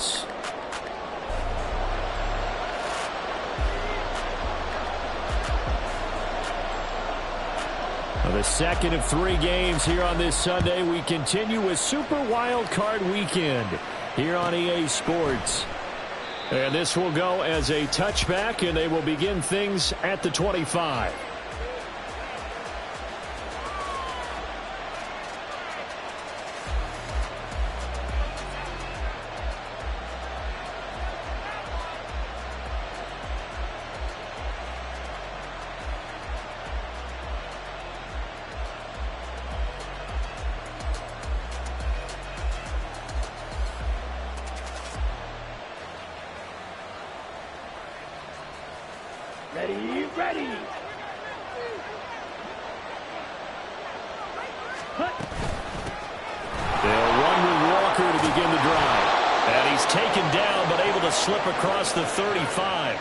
Sports. The second of 3 games here on this Sunday. We continue with Super Wild Card Weekend here on EA Sports. And this will go as a touchback, and they will begin things at the 25. Ready. They'll run with Walker to begin the drive. And he's taken down but able to slip across the 35.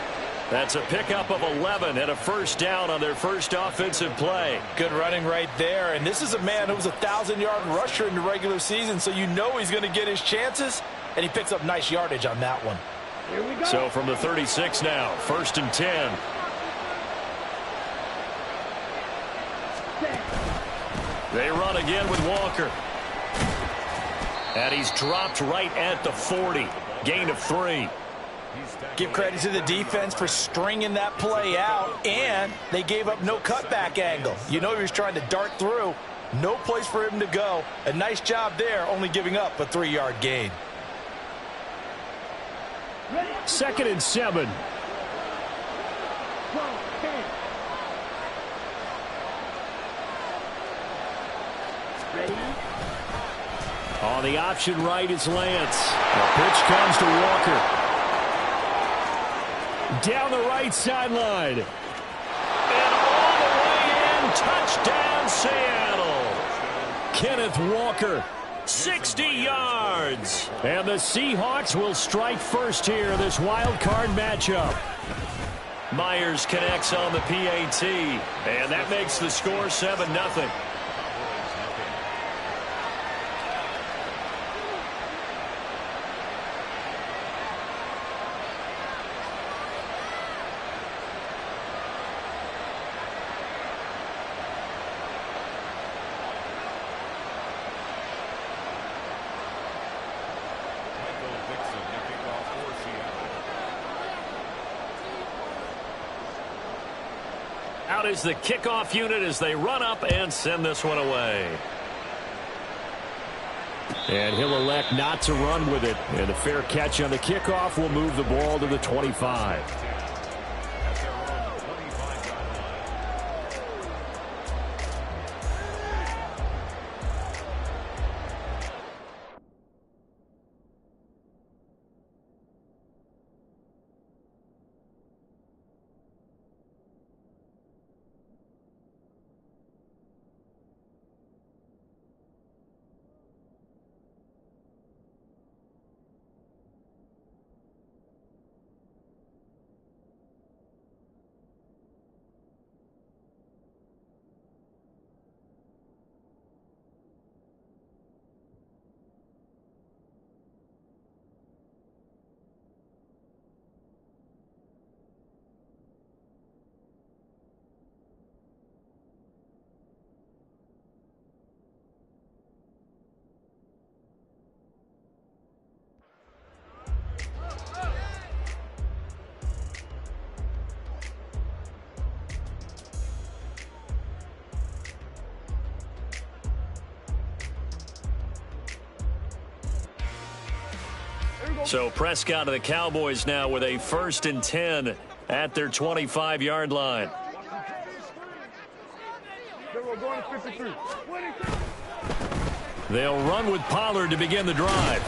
That's a pickup of 11 and a first down on their first offensive play. Good running right there. And this is a man who was a 1,000-yard rusher in the regular season, so you know he's going to get his chances, and he picks up nice yardage on that one. Here we go. So from the 36 now, 1st and 10. They run again with Walker. And he's dropped right at the 40. Gain of 3. Give credit to the defense for stringing that play out, and they gave up no cutback angle. You know he was trying to dart through. No place for him to go. A nice job there, only giving up a 3-yard gain. 2nd and 7. Ready. On the option right is Lance. The pitch comes to Walker. Down the right sideline. And all the way in. Touchdown, Seattle. Kenneth Walker, 60 yards. And the Seahawks will strike first here in this wild card matchup. Myers connects on the PAT. And that makes the score 7-0. Out is the kickoff unit as they run up and send this one away. And he'll elect not to run with it. And a fair catch on the kickoff will move the ball to the 25. So Prescott of the Cowboys now with a 1st and 10 at their 25-yard line. They'll run with Pollard to begin the drive.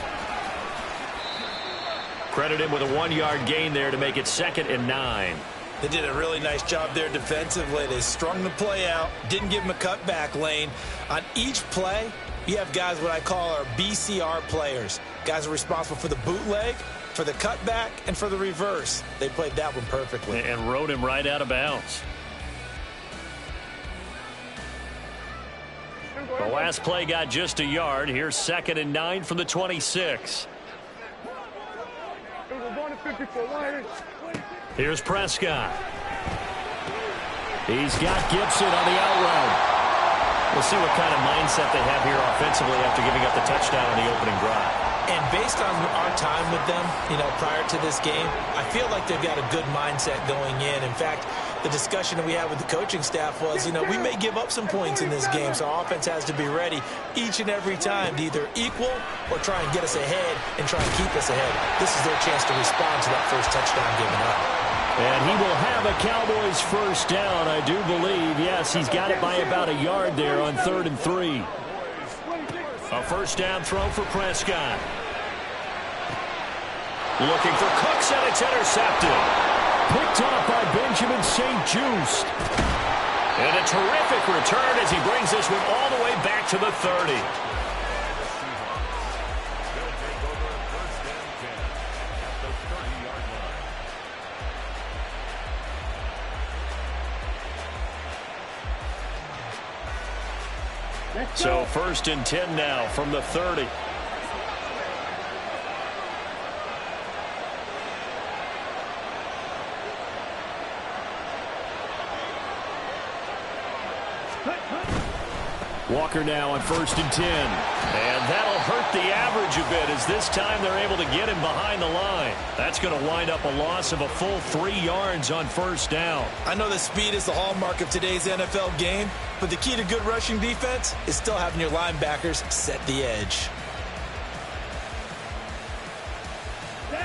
Credit him with a 1-yard gain there to make it 2nd and 9. They did a really nice job there defensively. They strung the play out, didn't give him a cutback lane. On each play, you have guys what I call our BCR players. Guys are responsible for the bootleg, for the cutback, and for the reverse. They played that one perfectly. And rode him right out of bounds. The last play got just a yard. Here's 2nd and 9 from the 26. Here's Prescott. He's got Gibson on the out route. We'll see what kind of mindset they have here offensively after giving up the touchdown on the opening drive. And based on our time with them, prior to this game, I feel like they've got a good mindset going in. In fact, the discussion that we had with the coaching staff was, we may give up some points in this game, so our offense has to be ready each and every time to either equal or try and get us ahead and try and keep us ahead. This is their chance to respond to that first touchdown given up. And he will have a Cowboys first down, I do believe. Yes, he's got it by about a yard there on 3rd and 3. A first down throw for Prescott. Looking for Cooks, and it's intercepted. Picked off by Benjamin St-Juste. And a terrific return as he brings this one all the way back to the 30. So 1st and 10 now from the 30. Walker now on 1st and 10. And that'll hurt the average a bit as this time they're able to get him behind the line. That's going to wind up a loss of a full 3 yards on 1st down. I know that speed is the hallmark of today's NFL game, but the key to good rushing defense is still having your linebackers set the edge.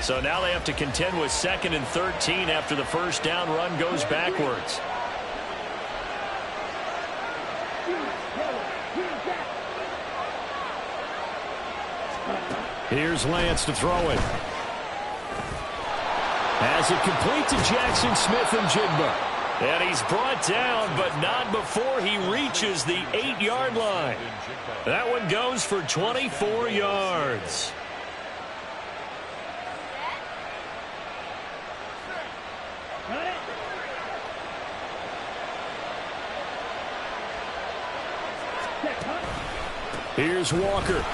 So now they have to contend with 2nd and 13 after the first down run goes backwards. Here's Lance to throw it. Has it complete to Jackson Smith-Njigba. And he's brought down, but not before he reaches the 8-yard line. That one goes for 24 yards. Here's Walker.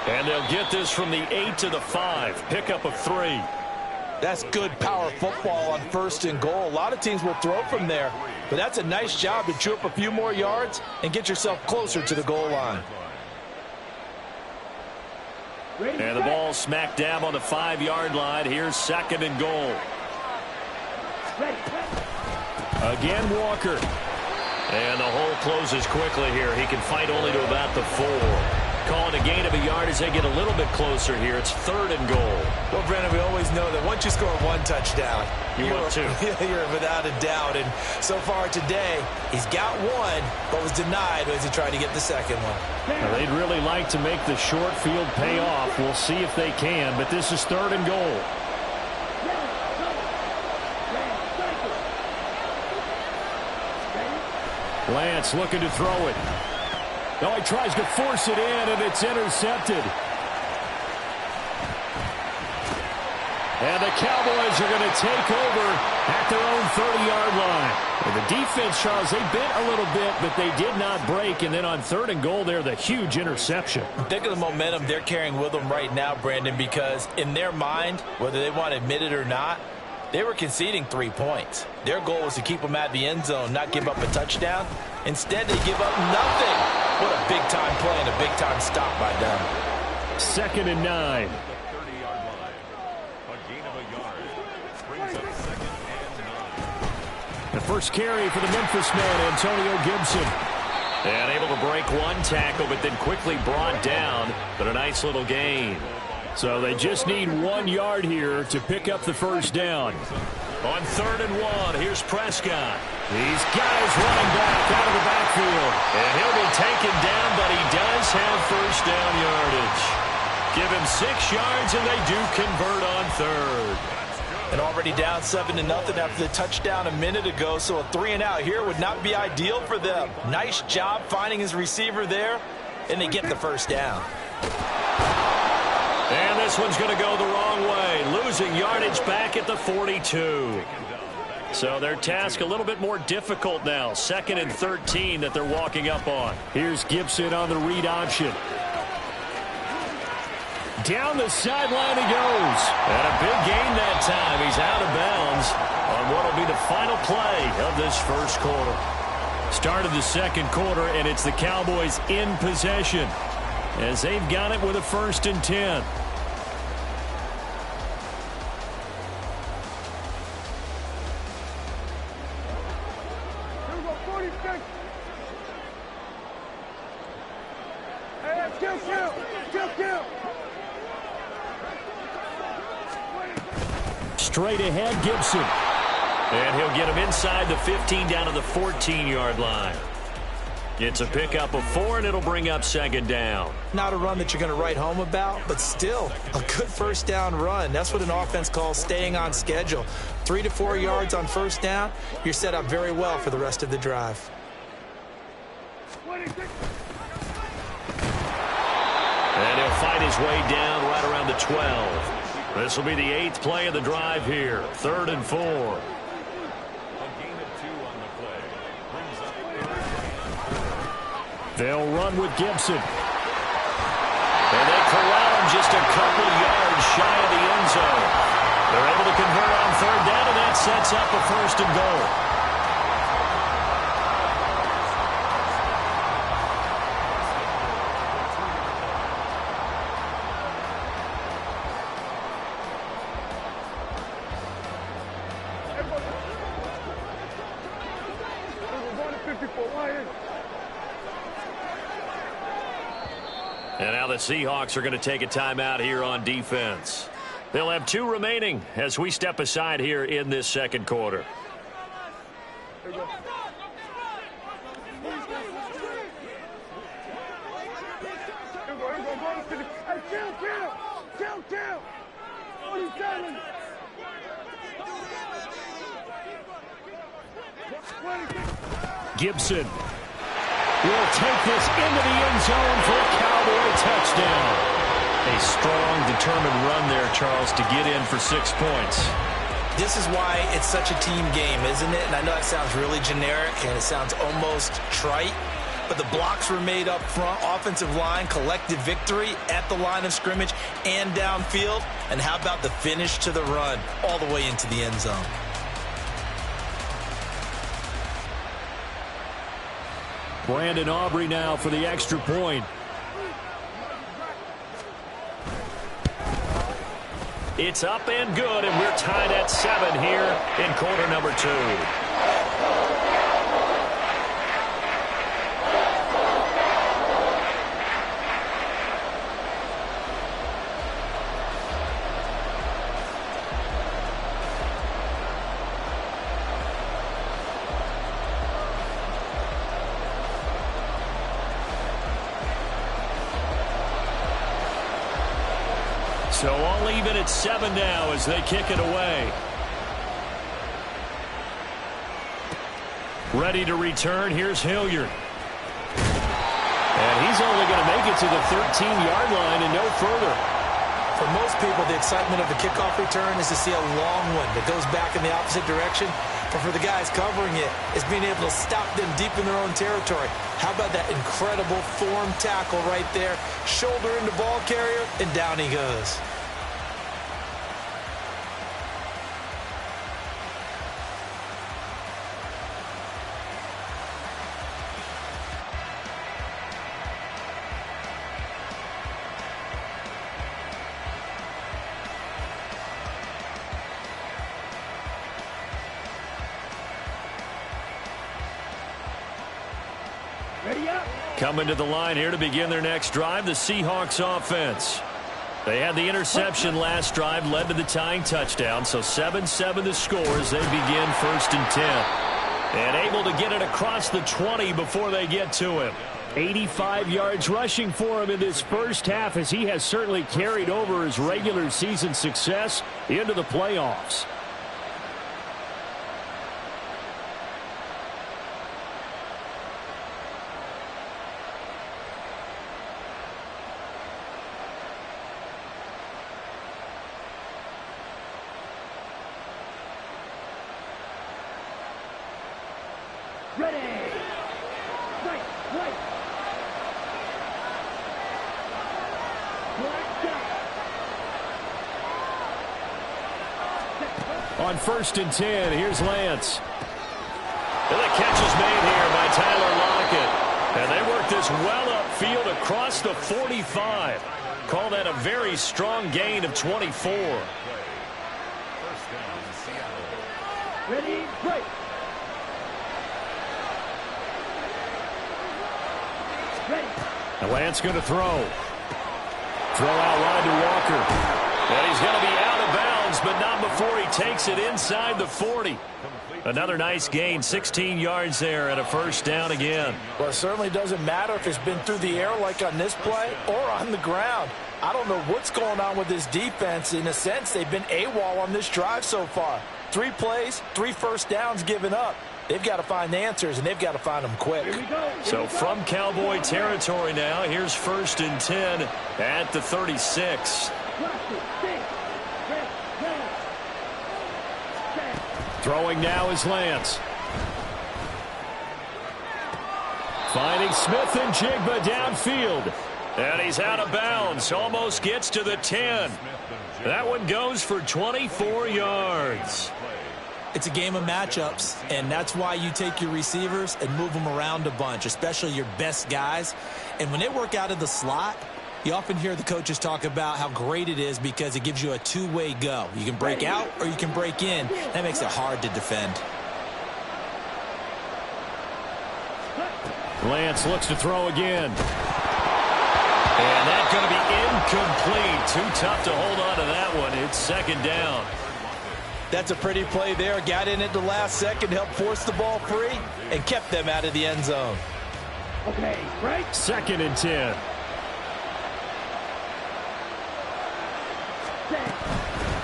And they'll get this from the 8 to the 5. Pickup of 3. That's good power football on 1st and goal. A lot of teams will throw from there, but that's a nice job to chew up a few more yards and get yourself closer to the goal line. And the ball smack dab on the 5-yard line. Here's 2nd and goal. Again, Walker. And the hole closes quickly here. He can fight only to about the 4. Calling a gain of a yard as they get a little bit closer here. It's 3rd and goal. Well, Brandon, we always know that once you score 1 touchdown, you're without a doubt. And so far today, he's got 1, but was denied as he tried to get the 2nd one. Now, they'd really like to make the short field pay off. We'll see if they can, but this is 3rd and goal. Lance looking to throw it. No, he tries to force it in, and it's intercepted. And the Cowboys are going to take over at their own 30-yard line. And the defense, Charles, they bent a little bit, but they did not break. And then on 3rd and goal there, the huge interception. Think of the momentum they're carrying with them right now, Brandon, because in their mind, whether they want to admit it or not, they were conceding 3 points. Their goal was to keep them at the end zone, not give up a touchdown. Instead, they give up nothing. What a big-time play and a big-time stop by them. 2nd and 9. The first carry for the Memphis man, Antonio Gibson. And able to break 1 tackle, but then quickly brought down. But a nice little gain. So they just need 1 yard here to pick up the first down. On 3rd and 1, here's Prescott. He's got his running back out of the backfield. And he'll be taken down, but he does have first down yardage. Give him 6 yards, and they do convert on 3rd. And already down 7-0 after the touchdown a minute ago, so a 3-and-out here would not be ideal for them. Nice job finding his receiver there, and they get the first down. And this one's going to go the wrong way, losing yardage back at the 42. So their task a little bit more difficult now. 2nd and 13 that they're walking up on. Here's Gibson on the read option. Down the sideline he goes. And a big gain that time. He's out of bounds on what will be the final play of this first quarter. Start of the second quarter, and it's the Cowboys in possession as they've got it with a 1st and 10. Straight ahead, Gibson. And he'll get him inside the 15 down to the 14-yard line. It's a pickup of 4, and it'll bring up 2nd down. Not a run that you're going to write home about, but still a good 1st down run. That's what an offense calls staying on schedule. 3 to 4 yards on 1st down, you're set up very well for the rest of the drive. And he'll fight his way down right around the 12. This will be the 8th play of the drive here. 3rd and 4. They'll run with Gibson. And they corral him just a couple yards shy of the end zone. They're able to convert on 3rd down, and that sets up a 1st and goal. And now the Seahawks are going to take a timeout here on defense. They'll have 2 remaining as we step aside here in this second quarter. Gibson will take this into the end zone for a Cowboy touchdown. A strong, determined run there, Charles, to get in for 6 points. This is why it's such a team game, isn't it? And I know that sounds really generic and it sounds almost trite, but the blocks were made up front, offensive line, collective victory at the line of scrimmage and downfield. And how about the finish to the run all the way into the end zone? Brandon Aubrey now for the extra point. It's up and good, and we're tied at 7 here in quarter number 2. So all even at 7 now as they kick it away. Ready to return. Here's Hilliard. And he's only going to make it to the 13-yard line and no further. For most people, the excitement of the kickoff return is to see a long one that goes back in the opposite direction. But for the guys covering it, it's being able to stop them deep in their own territory. How about that incredible form tackle right there? Shoulder into ball carrier, and down he goes. Coming to the line here to begin their next drive, the Seahawks offense. They had the interception last drive, led to the tying touchdown, so 7-7 the score as they begin 1st and 10. And able to get it across the 20 before they get to him. 85 yards rushing for him in this first half as he has certainly carried over his regular season success into the playoffs. Ready. Right. Black down. on 1st and 10. Here's Lance. And the catch is made here by Tyler Lockett. And they work this well upfield across the 45. Call that a very strong gain of 24. Ready, break. Ready. And Lance going to throw. Throw out wide to Walker. And he's going to be out of bounds, but not before he takes it inside the 40. Another nice gain, 16 yards there and a 1st down again. Well, it certainly doesn't matter if it's been through the air like on this play or on the ground. I don't know what's going on with this defense. In a sense, they've been AWOL on this drive so far. 3 plays, 3 1st downs given up. They've got to find answers, and they've got to find them quick. So from Cowboy territory now, here's 1st and 10 at the 36. Throwing now is Lance. Finding Smith and Jigba downfield. And he's out of bounds. Almost gets to the 10. That one goes for 24 yards. It's a game of matchups, and that's why you take your receivers and move them around a bunch, especially your best guys. And when they work out of the slot, you often hear the coaches talk about how great it is because it gives you a two-way go. You can break out or you can break in. That makes it hard to defend. Lance looks to throw again. And that's going to be incomplete. Too tough to hold on to that one. It's 2nd down. That's a pretty play there. Got in at the last second, helped force the ball free, and kept them out of the end zone. Okay, right. 2nd and 10.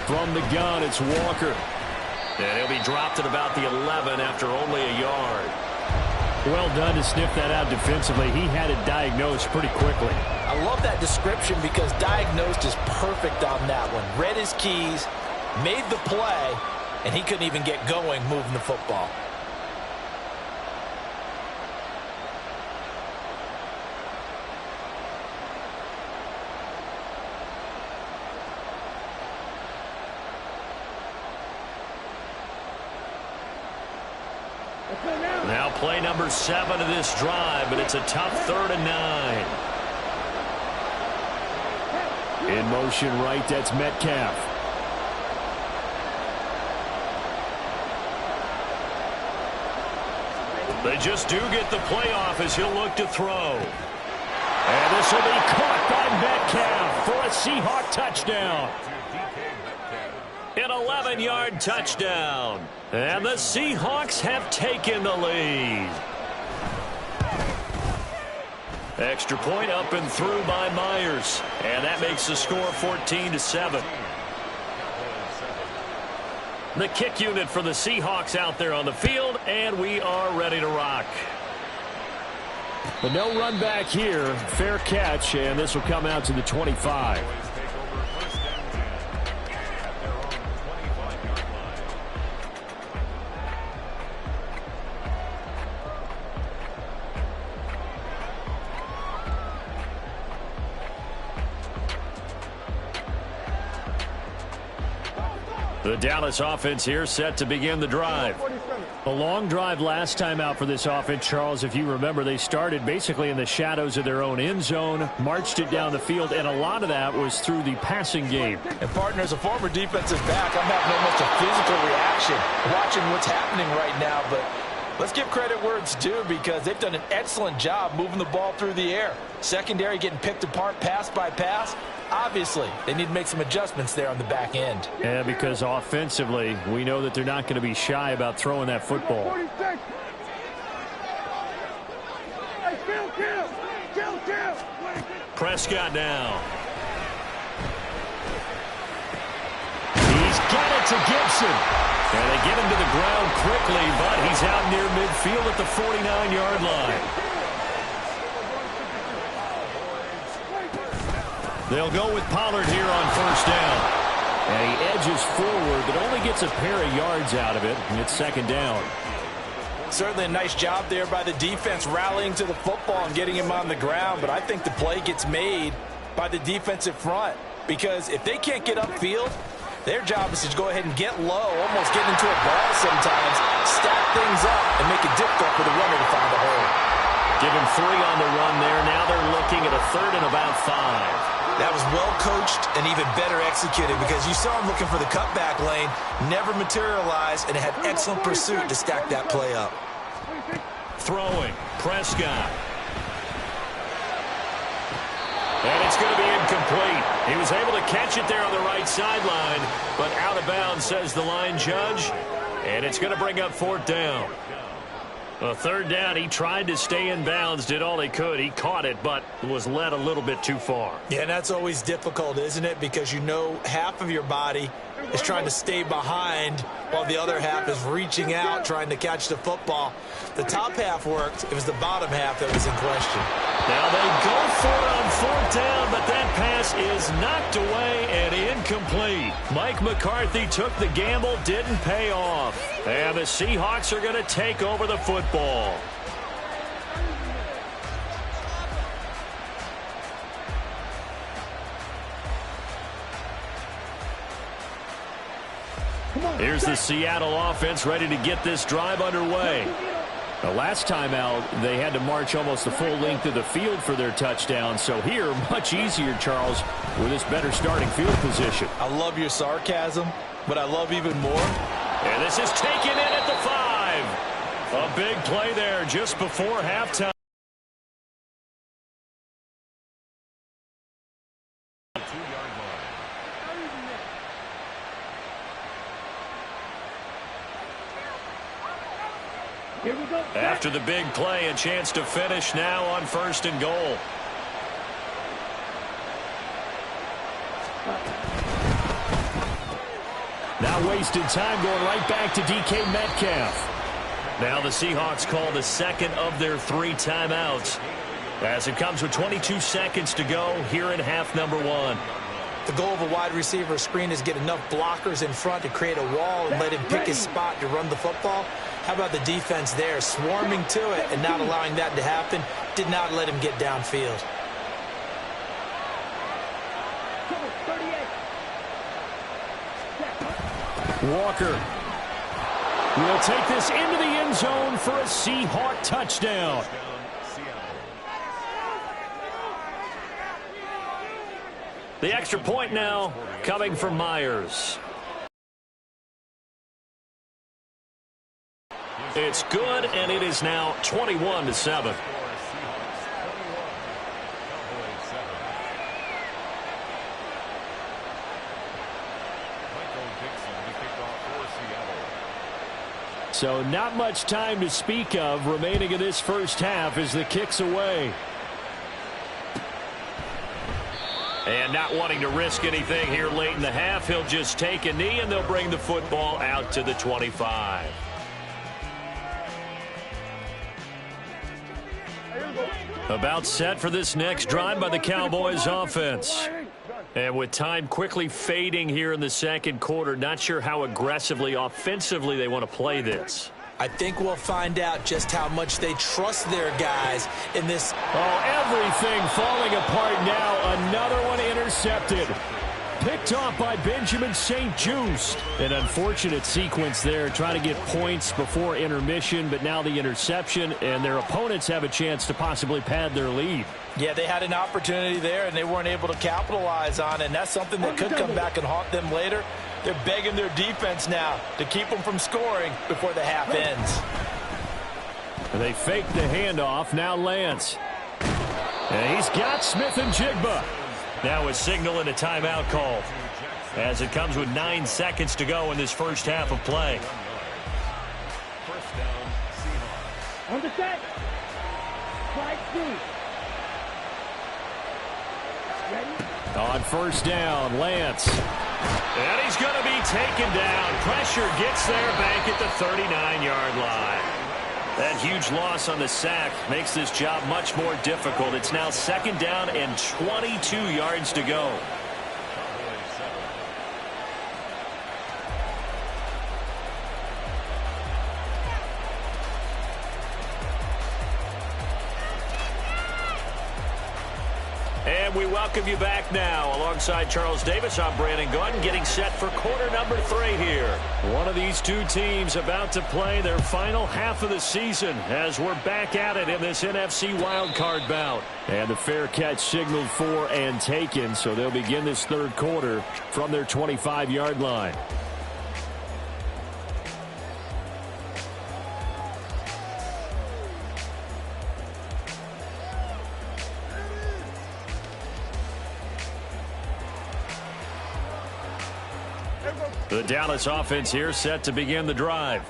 From the gun, it's Walker. And he'll be dropped at about the 11 after only a yard. Well done to sniff that out defensively. He had it diagnosed pretty quickly. I love that description because diagnosed is perfect on that one. Read his keys, made the play, and he couldn't even get going moving the football. Now play number 7 of this drive, but it's a tough 3rd and 9. In motion right, that's Metcalf. They just do get the playoff as he'll look to throw. And this will be caught by Metcalf for a Seahawk touchdown. An 11-yard touchdown. And the Seahawks have taken the lead. Extra point up and through by Myers. And that makes the score 14-7. The kick unit for the Seahawks out there on the field, and we are ready to rock. But no run back here. Fair catch, and this will come out to the 25. The Dallas offense here set to begin the drive. A long drive last time out for this offense, Charles. If you remember, they started basically in the shadows of their own end zone, marched it down the field, and a lot of that was through the passing game. And, partner, as a former defensive back, I'm having almost a physical reaction watching what's happening right now. But let's give credit where it's due because they've done an excellent job moving the ball through the air. Secondary getting picked apart pass by pass. Obviously, they need to make some adjustments there on the back end. Yeah, because offensively, we know that they're not going to be shy about throwing that football. Prescott now. He's got it to Gibson. And they get him to the ground quickly, but he's out near midfield at the 49-yard line. They'll go with Pollard here on 1st down. And he edges forward, but only gets a pair of yards out of it, and it's 2nd down. Certainly a nice job there by the defense rallying to the football and getting him on the ground, but I think the play gets made by the defensive front because if they can't get upfield, Their job is to go ahead and get low, almost get into a ball sometimes, stack things up, and make it difficult for the runner to find the hole. Give him 3 on the run there. Now they're looking at a 3rd and about 5. That was well coached and even better executed because you saw him looking for the cutback lane, never materialized, and had excellent pursuit to stack that play up. Throwing, Prescott. And it's going to be incomplete. He was able to catch it there on the right sideline, but out of bounds, says the line judge. And it's going to bring up 4th down. A 3rd down, he tried to stay in bounds, did all he could. He caught it, but was led a little bit too far. Yeah, and that's always difficult, isn't it? Because you know half of your body is trying to stay behind while the other half is reaching out, trying to catch the football. The top half worked. It was the bottom half that was in question. Now they go for it on 4th down, but that pass is knocked away and incomplete. Mike McCarthy took the gamble, didn't pay off. And the Seahawks are going to take over the football. Here's the Seattle offense ready to get this drive underway. The last time out, they had to march almost the full length of the field for their touchdown. So here, much easier, Charles, with this better starting field position. I love your sarcasm, but I love even more. And this is taken in at the 5. A big play there just before halftime. Here we go. After the big play, a chance to finish now on 1st and goal. Now wasted time going right back to DK Metcalf. Now the Seahawks call the 2nd of their 3 timeouts as it comes with 22 seconds to go here in half number 1. The goal of a wide receiver screen is get enough blockers in front to create a wall and let him pick his spot to run the football. How about the defense there, swarming to it and not allowing that to happen? Did not let him get downfield. Walker will take this into the end zone for a Seahawk touchdown. The extra point now coming from Myers. It's good, and it is now 21-7. So not much time to speak of remaining in this first half as the kick's away. And not wanting to risk anything here late in the half, he'll just take a knee and they'll bring the football out to the 25. About set for this next drive by the Cowboys offense. And with time quickly fading here in the second quarter, not sure how aggressively, offensively they want to play this. I think we'll find out just how much they trust their guys in this. Oh, everything falling apart now. Another one intercepted. Picked off by Benjamin St-Juste. An unfortunate sequence there, trying to get points before intermission, but now the interception, and their opponents have a chance to possibly pad their lead. Yeah, they had an opportunity there, and they weren't able to capitalize on it, and that's something that could come back and haunt them later. They're begging their defense now to keep them from scoring before the half ends. And they fake the handoff. Now Lance. And he's got Smith and Jigba. Now a signal and a timeout call as it comes with 9 seconds to go in this first half of play. On the set. Slide 2. Ready? On first down, Lance. And he's going to be taken down. Pressure gets there back at the 39-yard line. That huge loss on the sack makes this job much more difficult. It's now 2nd down and 22 yards to go. And And we welcome you back now. Alongside Charles Davis, I'm Brandon Gaudin, getting set for quarter number 3 here. One of these two teams about to play their final half of the season as we're back at it in this NFC wildcard bout. And the fair catch signaled for and taken, so they'll begin this third quarter from their 25-yard line. The Dallas offense here set to begin the drive.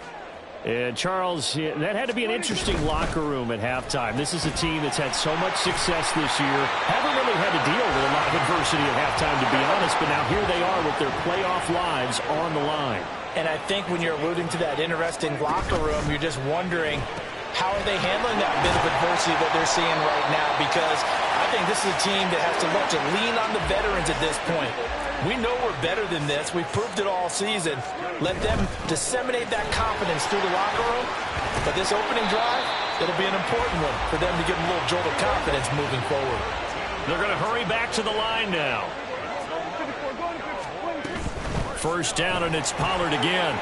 And Charles, that had to be an interesting locker room at halftime. This is a team that's had so much success this year. Haven't really had to deal with a lot of adversity at halftime, to be honest. But now here they are with their playoff lives on the line. And I think when you're alluding to that interesting locker room, you're just wondering, how are they handling that bit of adversity that they're seeing right now? Because I think this is a team that has to look to lean on the veterans at this point. We know we're better than this. We've proved it all season. Let them disseminate that confidence through the locker room. But this opening drive, it'll be an important one for them to give them a little jolt of confidence moving forward. They're going to hurry back to the line now. First down, and it's Pollard again.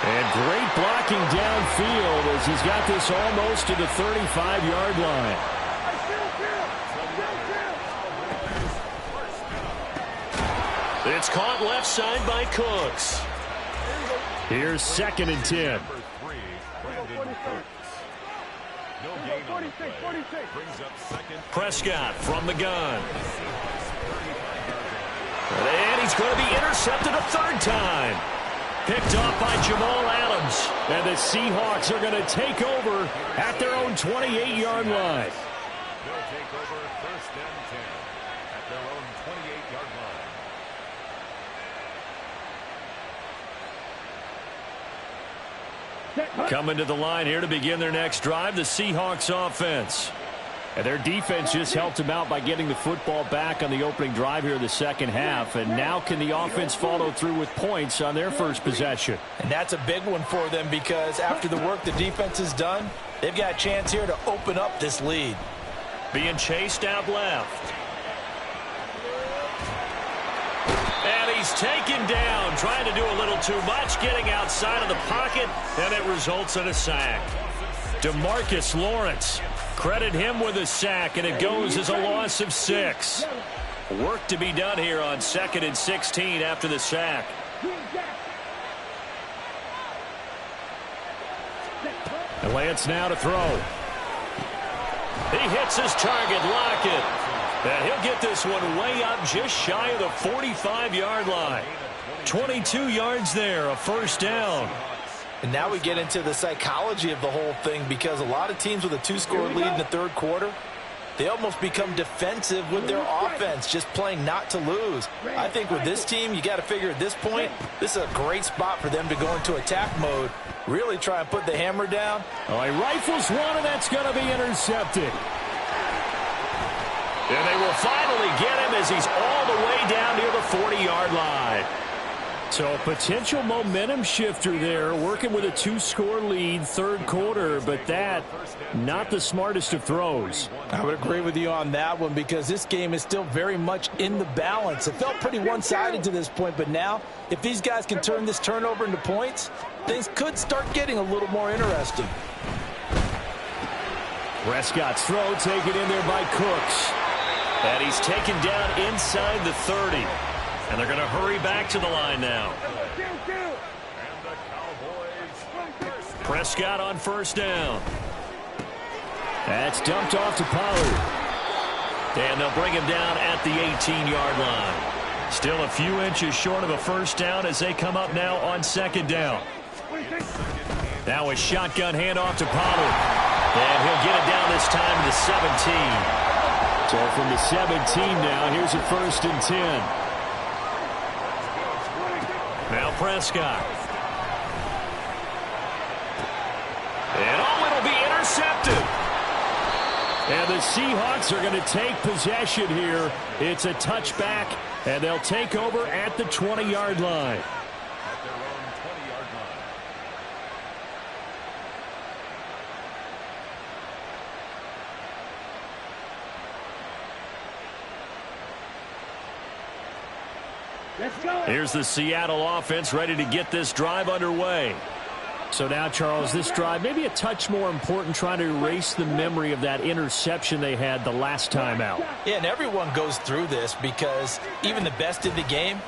And great blocking downfield as he's got this almost to the 35-yard line. It's caught left side by Cooks. Here's 2nd and 10. Prescott from the gun. And he's going to be intercepted a third time. Picked off by Jamal Adams. And the Seahawks are going to take over at their own 28-yard line. They'll take over 1st and 10 at their own 28-yard line. Coming to the line here to begin their next drive, the Seahawks offense. And their defense just helped them out by getting the football back on the opening drive here in the second half. And now can the offense follow through with points on their first possession? And that's a big one for them because after the work the defense has done, they've got a chance here to open up this lead. Being chased out left. And he's taken down, trying to do a little too much, getting outside of the pocket, and it results in a sack. DeMarcus Lawrence, credit him with a sack, and it goes as a loss of 6. Work to be done here on 2nd and 16 after the sack. And Lance now to throw. He hits his target, Lockett. And he'll get this one way up just shy of the 45-yard line. 22 yards there, a first down. And now we get into the psychology of the whole thing because a lot of teams with a 2-score lead in the third quarter, they almost become defensive with their offense, just playing not to lose. I think with this team, you got to figure at this point, this is a great spot for them to go into attack mode, really try and put the hammer down. Oh, he rifles one, and that's going to be intercepted. And they will finally get him as he's all the way down near the 40-yard line. So a potential momentum shifter there, working with a 2-score lead, third quarter, but that, not the smartest of throws. I would agree with you on that one because this game is still very much in the balance. It felt pretty one-sided to this point, but now, if these guys can turn this turnover into points, things could start getting a little more interesting. Prescott's throw taken in there by Cooks. And he's taken down inside the 30. And they're going to hurry back to the line now. Prescott on first down. That's dumped off to Pollard. And they'll bring him down at the 18-yard line. Still a few inches short of a first down as they come up now on second down. Now a shotgun handoff to Pollard. And he'll get it down this time to the 17. So from the 17 now, here's a 1st and 10. Now Prescott. And it'll be intercepted. And the Seahawks are going to take possession here. It's a touchback, and they'll take over at the 20-yard line. Let's go. Here's the Seattle offense ready to get this drive underway. So now, Charles, this drive maybe a touch more important, trying to erase the memory of that interception they had the last time out. Yeah, and everyone goes through this because even the best in the game,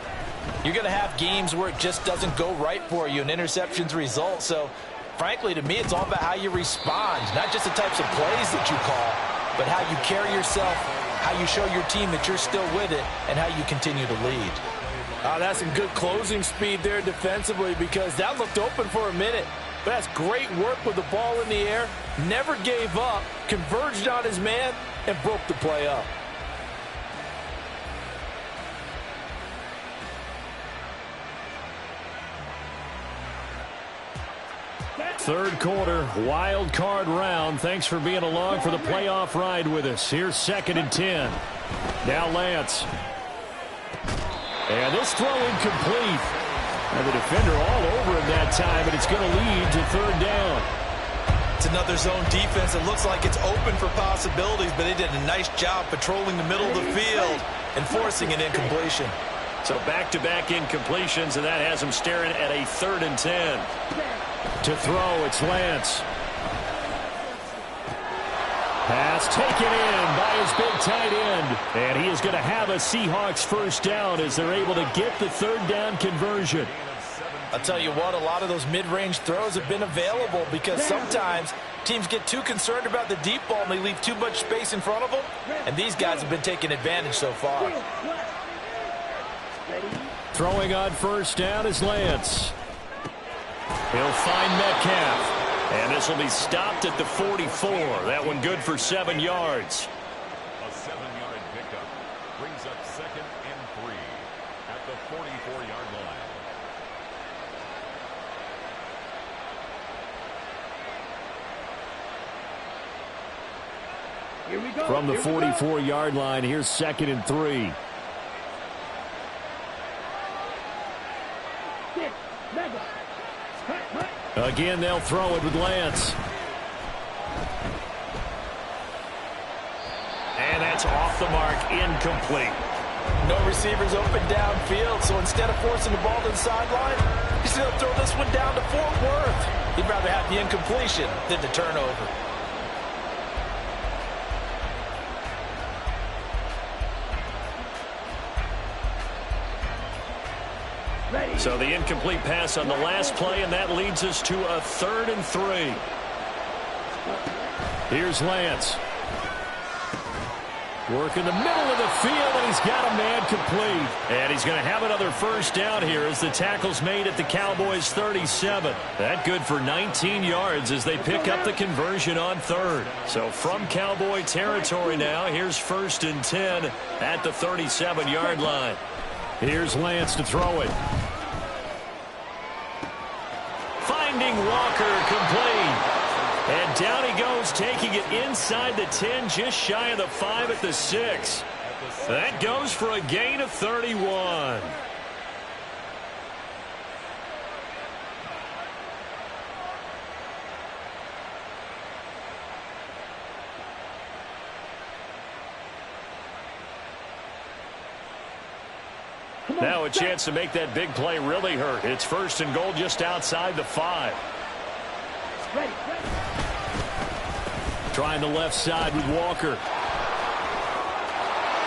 you're going to have games where it just doesn't go right for you, and interceptions result. So, frankly, to me, it's all about how you respond, not just the types of plays that you call, but how you carry yourself, how you show your team that you're still with it, and how you continue to lead. That's some good closing speed there defensively, because that looked open for a minute. But that's great work with the ball in the air. Never gave up, converged on his man, and broke the play up. Third quarter, wild card round. Thanks for being along for the playoff ride with us. Here's 2nd and 10. Now Lance. And this throw incomplete. And the defender all over him that time, and it's going to lead to 3rd down. It's another zone defense. It looks like it's open for possibilities, but they did a nice job patrolling the middle of the field and forcing an incompletion. So back-to-back incompletions, and that has him staring at a 3rd and 10. To throw, it's Lance. Pass taken in by his big tight end. And he is going to have a Seahawks first down as they're able to get the 3rd down conversion. I'll tell you what, a lot of those mid-range throws have been available because sometimes teams get too concerned about the deep ball and they leave too much space in front of them. And these guys have been taking advantage so far. Throwing on first down is Lance. He'll find Metcalf. And this will be stopped at the 44. That one good for 7 yards. A 7-yard pickup brings up 2nd and 3 at the 44-yard line. Here we go. From the 44-yard line, here's 2nd and 3. Again, they'll throw it with Lance. And that's off the mark, incomplete. No receivers open downfield, so instead of forcing the ball to the sideline, he's going to throw this one down to Fort Worth. He'd rather have the incompletion than the turnover. So the incomplete pass on the last play, and that leads us to a 3rd and 3. Here's Lance. Work in the middle of the field, and he's got a man complete. And he's going to have another first down here as the tackle's made at the Cowboys' 37. That good for 19 yards as they pick up the conversion on 3rd. So from Cowboy territory now, here's 1st and 10 at the 37-yard line. Here's Lance to throw it. Finding Walker, complete. And down he goes, taking it inside the 10, just shy of the 5 at the 6. That goes for a gain of 31. Now a chance to make that big play really hurt. It's 1st and goal just outside the 5. Trying the left side with Walker.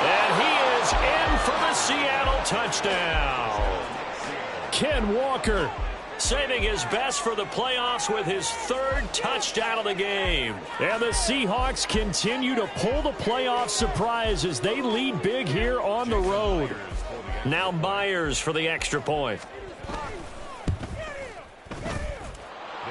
And he is in for the Seattle touchdown. Ken Walker saving his best for the playoffs with his 3rd touchdown of the game. And the Seahawks continue to pull the playoff surprise as they lead big here on the road. Now Myers for the extra point.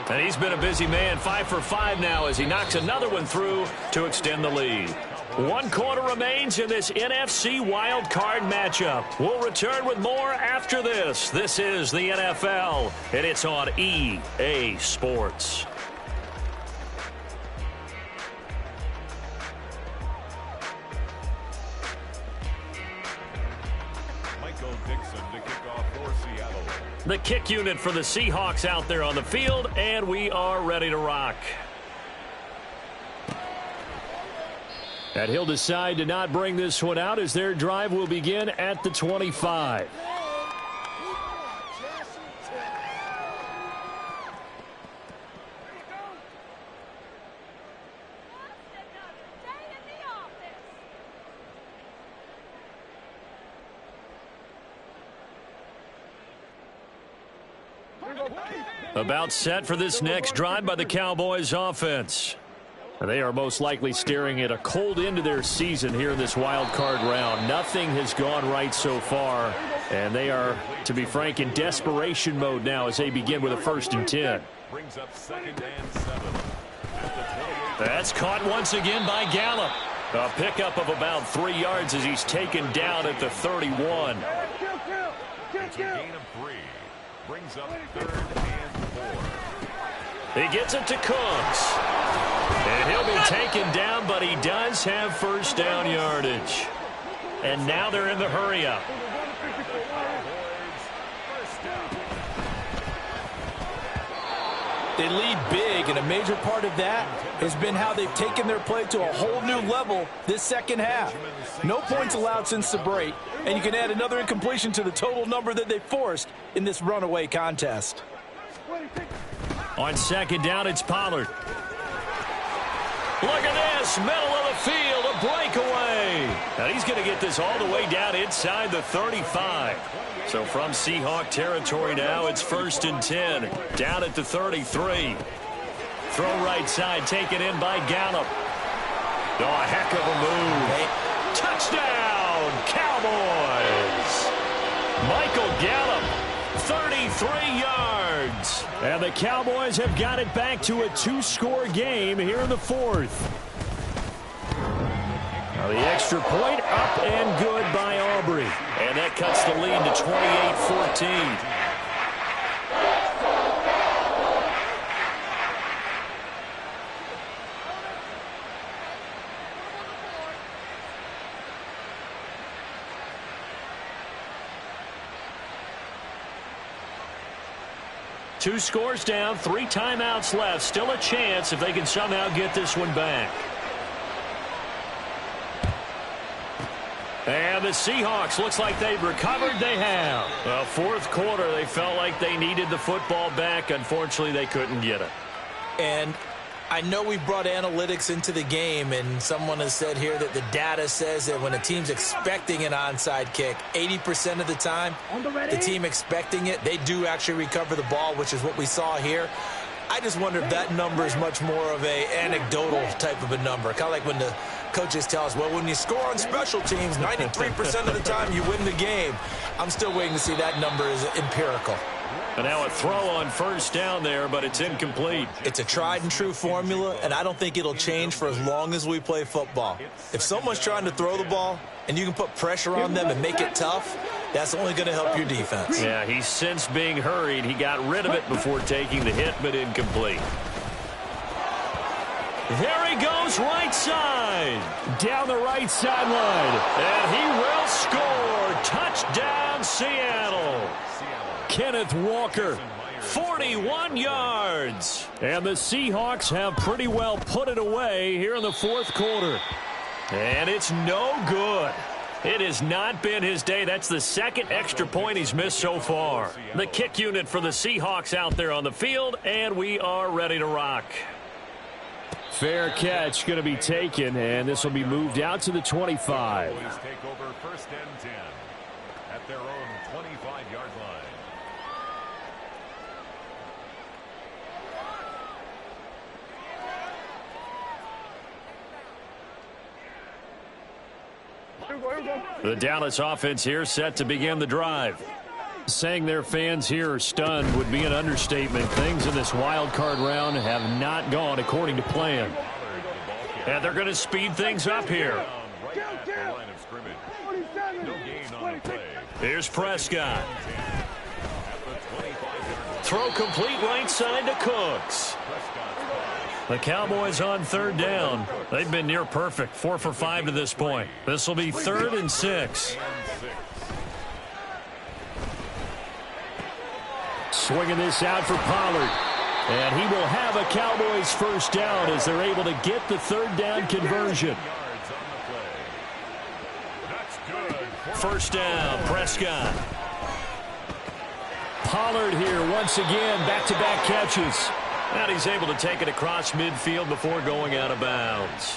And he's been a busy man, 5 for 5 now as he knocks another one through to extend the lead. 1 quarter remains in this NFC wild card matchup. We'll return with more after this. This is the NFL, and it's on EA Sports. The kick unit for the Seahawks out there on the field, and we are ready to rock. And he'll decide to not bring this one out as their drive will begin at the 25. About set for this next drive by the Cowboys offense. They are most likely staring at a cold end to their season here in this wild card round. Nothing has gone right so far, and they are, to be frank, in desperation mode now as they begin with a 1st and 10. Brings up 2nd and 7. That's caught once again by Gallup. A pickup of about 3 yards as he's taken down at the 31. It's a gain of 3. Brings up 3rd and 4. He gets it to Cooks. And he'll be taken down, but he does have 1st down yardage. And now they're in the hurry-up. They lead big, and a major part of that has been how they've taken their play to a whole new level this second half. No points allowed since the break, and you can add another incompletion to the total number that they forced in this runaway contest. On 2nd down, it's Pollard. Look at this, middle of the field, a breakaway. Now he's going to get this all the way down inside the 35. So from Seahawk territory now, it's 1st and 10, down at the 33. Throw right side, taken in by Gallup. Oh, a heck of a move. Touchdown, Cowboys. Michael Gallup, 33 yards. And the Cowboys have got it back to a 2-score game here in the 4th. Now the extra point up and good by Aubrey. And that cuts the lead to 28-14. Two scores down, 3 timeouts left. Still a chance if they can somehow get this one back. And the Seahawks, looks like they've recovered. They have. Well, 4th quarter, they felt like they needed the football back. Unfortunately, they couldn't get it. And I know we brought analytics into the game, and someone has said here that the data says that when a team's expecting an onside kick, 80% of the time, the team expecting it, they do actually recover the ball, which is what we saw here. I just wonder if that number is much more of a anecdotal type of a number. Kind of like when the coaches tell us, well, when you score on special teams, 93% of the time you win the game. I'm still waiting to see that number is empirical. And now a throw on 1st down there, but it's incomplete. It's a tried and true formula, and I don't think it'll change for as long as we play football. If someone's trying to throw the ball and you can put pressure on them and make it tough, that's only going to help your defense. Yeah, he's since being hurried. He got rid of it before taking the hit, but incomplete. There he goes, right side. Down the right sideline. And he will score. Touchdown, Seattle. Kenneth Walker, 41 yards. And the Seahawks have pretty well put it away here in the 4th quarter. And it's no good. It has not been his day. That's the 2nd extra point he's missed so far. The kick unit for the Seahawks out there on the field, and we are ready to rock. Fair catch going to be taken, and this will be moved out to the 25. Take over 1st and 10 at their own 25-yard line. The Dallas offense here set to begin the drive. Saying their fans here are stunned would be an understatement. Things in this wild card round have not gone according to plan. And they're going to speed things up here. Here's Prescott. Throw complete right side to Cooks. The Cowboys on 3rd down. They've been near perfect, 4 for 5 to this point. This will be 3rd and 6. Swinging this out for Pollard. And he will have a Cowboys 1st down as they're able to get the 3rd down conversion. 1st down, Prescott. Pollard here once again, back-to-back catches. And he's able to take it across midfield before going out of bounds.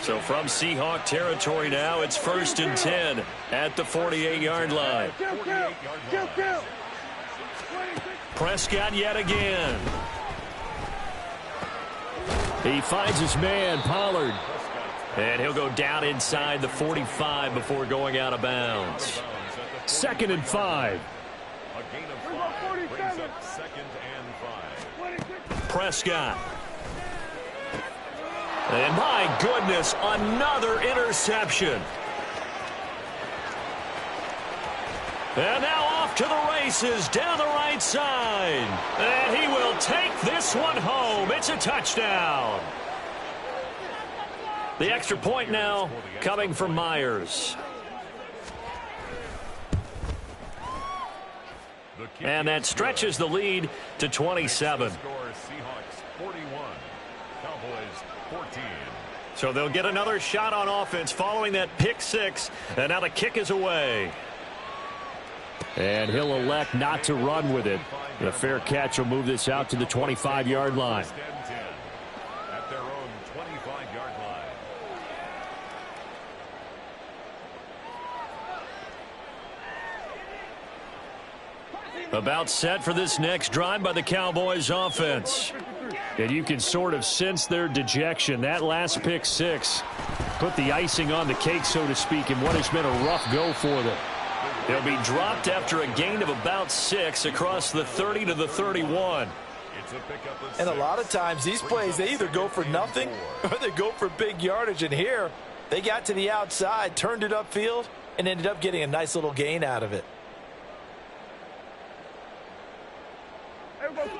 So from Seahawk territory now, it's 1st and 10 at the 48-yard line. Prescott yet again. He finds his man, Pollard. And he'll go down inside the 45 before going out of bounds. 2nd and 5. A gain of 5 brings up 2nd and 5. Prescott. And my goodness, another interception. And now off to the races down the right side. And he will take this one home. It's a touchdown. The extra point now coming from Myers. And that stretches the lead to 27. Seahawks 41, Cowboys 14. So they'll get another shot on offense following that pick six. And now the kick is away. And he'll elect not to run with it. And a fair catch will move this out to the 25-yard line. At their own 25-yard line. About set for this next drive by the Cowboys offense. And you can sort of sense their dejection. That last pick six put the icing on the cake, so to speak, in what has been a rough go for them. They'll be dropped after a gain of about 6 across the 30 to the 31. And a lot of times these plays, they either go for nothing or they go for big yardage. And here, they got to the outside, turned it upfield, and ended up getting a nice little gain out of it.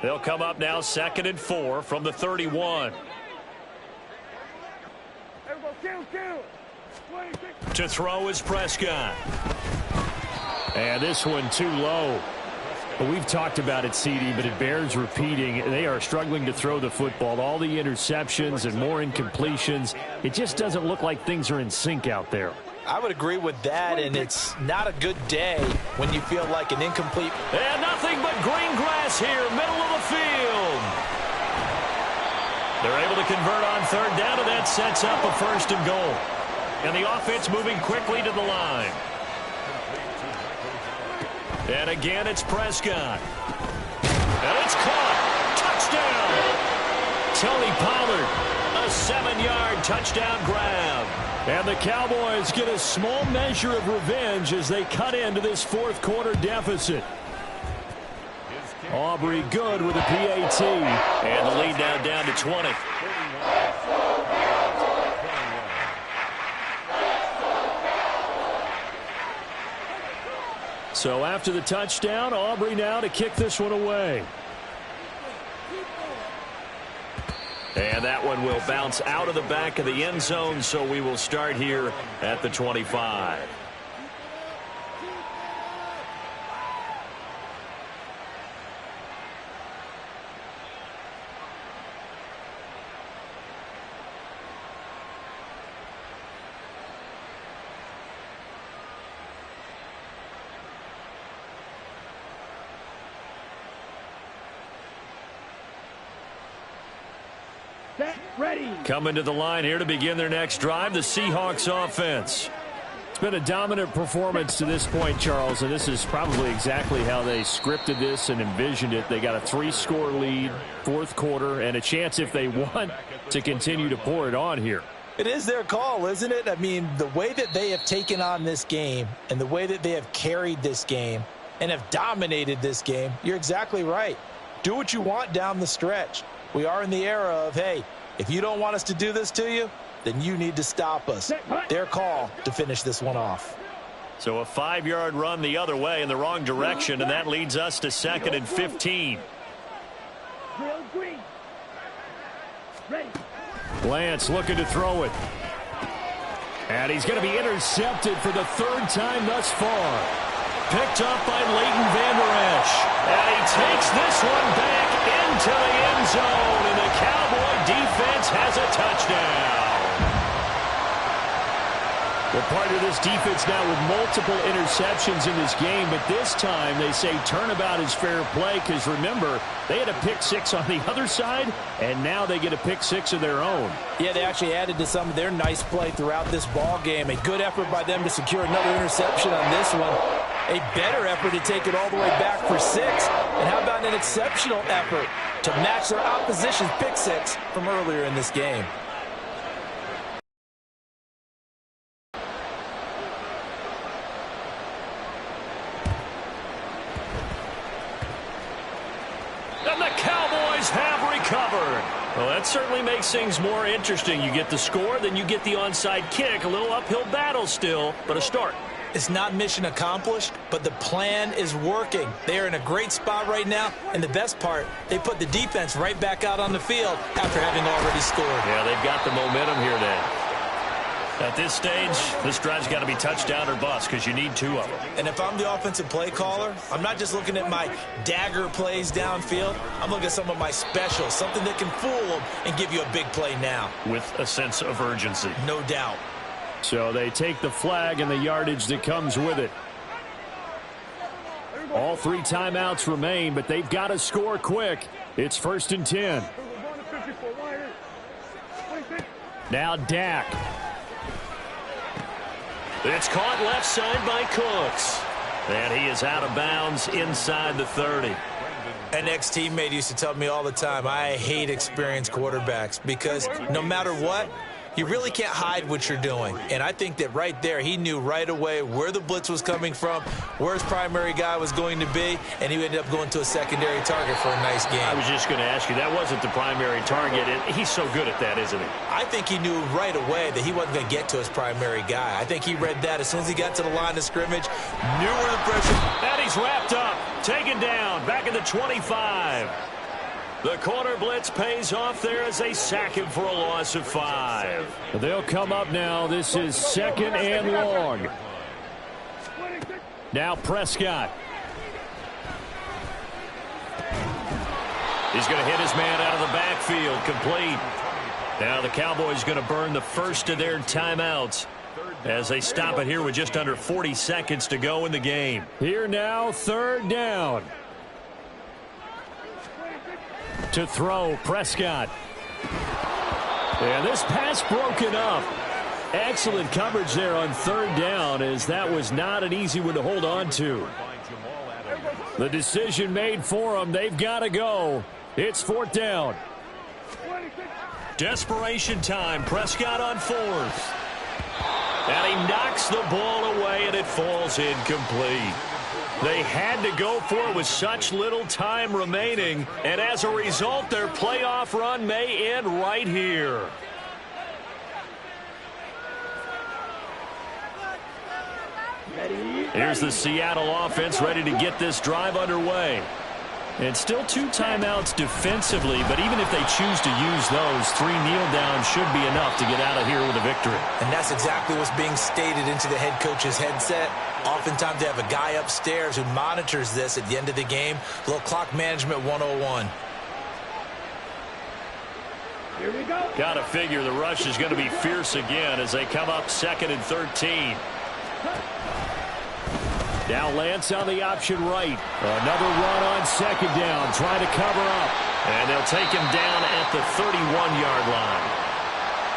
They'll come up now 2nd and 4 from the 31. To throw is Prescott. And this one too low. We've talked about it, CD, but it bears repeating. They are struggling to throw the football. All the interceptions and more incompletions. It just doesn't look like things are in sync out there. I would agree with that, and it's not a good day when you feel like an incomplete. And nothing but green grass here, middle of the field. They're able to convert on 3rd down, and that sets up a 1st and goal. And the offense moving quickly to the line. And again, it's Prescott. And it's caught. Touchdown. Tony Pollard, a 7-yard touchdown grab. And the Cowboys get a small measure of revenge as they cut into this 4th quarter deficit. Aubrey good with a PAT. And the lead now down to 20. So after the touchdown, Aubrey now to kick this one away. And that one will bounce out of the back of the end zone, so we will start here at the 25. Ready. Coming to the line here to begin their next drive, the Seahawks offense. It's been a dominant performance to this point, Charles, and this is probably exactly how they scripted this and envisioned it. They got a 3-score lead, 4th quarter, and a chance, if they want, to continue to pour it on here. It is their call, isn't it? I mean, the way that they have taken on this game and the way that they have carried this game and have dominated this game, you're exactly right. Do what you want down the stretch. We are in the era of, hey, if you don't want us to do this to you, then you need to stop us. Their call to finish this one off. So a 5-yard run the other way in the wrong direction, and that leads us to 2nd and 15. Lance looking to throw it. And he's going to be intercepted for the 3rd time thus far. Picked up by Leighton Vander Esch. And he takes this one back into the end zone, and the Cowboy defense has a touchdown. Well, part of this defense now with multiple interceptions in this game, but this time they say turnabout is fair play because, remember, they had a pick 6 on the other side, and now they get a pick 6 of their own. Yeah, they actually added to some of their nice play throughout this ball game. A good effort by them to secure another interception on this one. A better effort to take it all the way back for 6. And how about an exceptional effort to match their opposition's pick 6 from earlier in this game? And the Cowboys have recovered. Well, that certainly makes things more interesting. You get the score, then you get the onside kick. A little uphill battle still, but a start. It's not mission accomplished, but the plan is working. They are in a great spot right now, and the best part, they put the defense right back out on the field after having already scored. Yeah, they've got the momentum here then. At this stage, this drive's got to be touchdown or bust because you need 2 of them. And if I'm the offensive play caller, I'm not just looking at my dagger plays downfield. I'm looking at some of my specials, something that can fool them and give you a big play now. With a sense of urgency. No doubt. So they take the flag and the yardage that comes with it. All 3 timeouts remain, but they've got to score quick. It's 1st and 10. Now Dak. It's caught left side by Cooks. And he is out of bounds inside the 30. An ex-teammate used to tell me all the time, I hate experienced quarterbacks because no matter what, you really can't hide what you're doing. And I think that right there, he knew right away where the blitz was coming from, where his primary guy was going to be, and he ended up going to a secondary target for a nice game. I was just going to ask you, that wasn't the primary target. He's so good at that, isn't he? I think he knew right away that he wasn't going to get to his primary guy. I think he read that as soon as he got to the line of scrimmage, knew where the pressure. And he's wrapped up, taken down, back at the 25. The corner blitz pays off there as they sack him for a loss of 5. They'll come up now. This is 2nd and long. Now Prescott. He's going to hit his man out of the backfield, complete. Now the Cowboys going to burn the first of their timeouts as they stop it here with just under 40 seconds to go in the game. Here now, 3rd down. To throw, Prescott. And this pass broken up. Excellent coverage there on 3rd down, as that was not an easy one to hold on to. The decision made for them. They've got to go. It's 4th down. Desperation time. Prescott on 4th. And he knocks the ball away, and it falls incomplete. They had to go for it with such little time remaining, and as a result, their playoff run may end right here. Here's the Seattle offense ready to get this drive underway. And still 2 timeouts defensively, but even if they choose to use those, 3 kneel downs should be enough to get out of here with a victory. And that's exactly what's being stated into the head coach's headset. Oftentimes they have a guy upstairs who monitors this at the end of the game. A little clock management 101. Here we go. Got to figure the rush is going to be fierce again as they come up 2nd and 13. Now Lance on the option right. Another run on 2nd down, trying to cover up. And they'll take him down at the 31-yard line.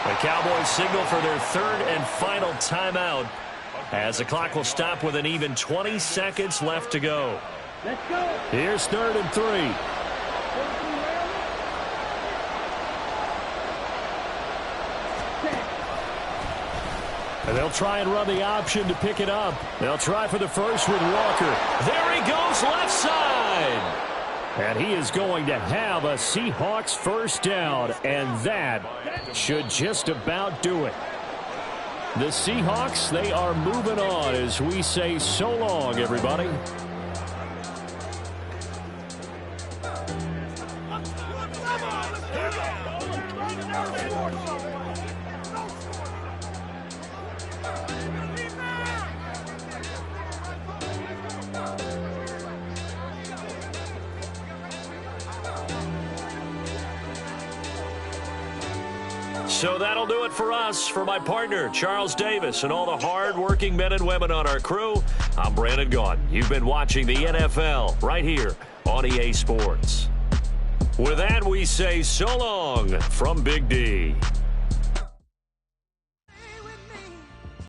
The Cowboys signal for their 3rd and final timeout as the clock will stop with an even 20 seconds left to go. Let's go. Here's 3rd and 3. And they'll try and run the option to pick it up. They'll try for the first with Walker. There he goes, left side. And he is going to have a Seahawks 1st down, and that should just about do it. The Seahawks, they are moving on as we say so long, everybody. So that'll do it for us. For my partner, Charles Davis, and all the hard-working men and women on our crew, I'm Brandon Gaudin. You've been watching the NFL right here on EA Sports. With that, we say so long from Big D.